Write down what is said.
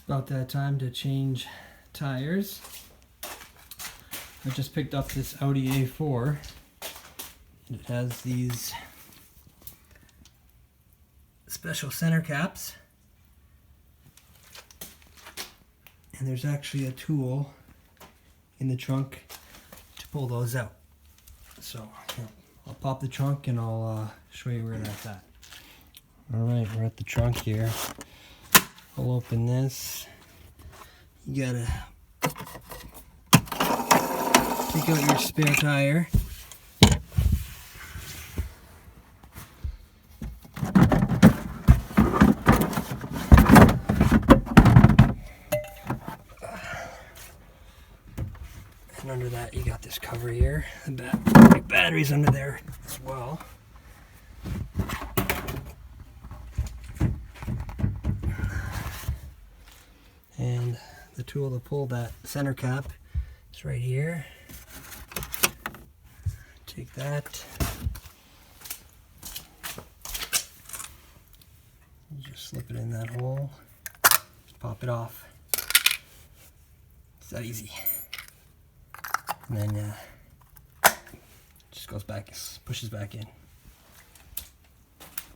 about that time to change tires. I just picked up this Audi A4. It has these special center caps, and there's actually a tool in the trunk to pull those out. So I'll pop the trunk and I'll show you where that's at. Alright, we're at the trunk here. I'll open this. You gotta take out your spare tire. And under that you got this cover here. The battery's under there as well. And the tool to pull that center cap is right here. Take that. You just slip it in that hole. Just pop it off. It's that easy. And then just goes back, pushes back in.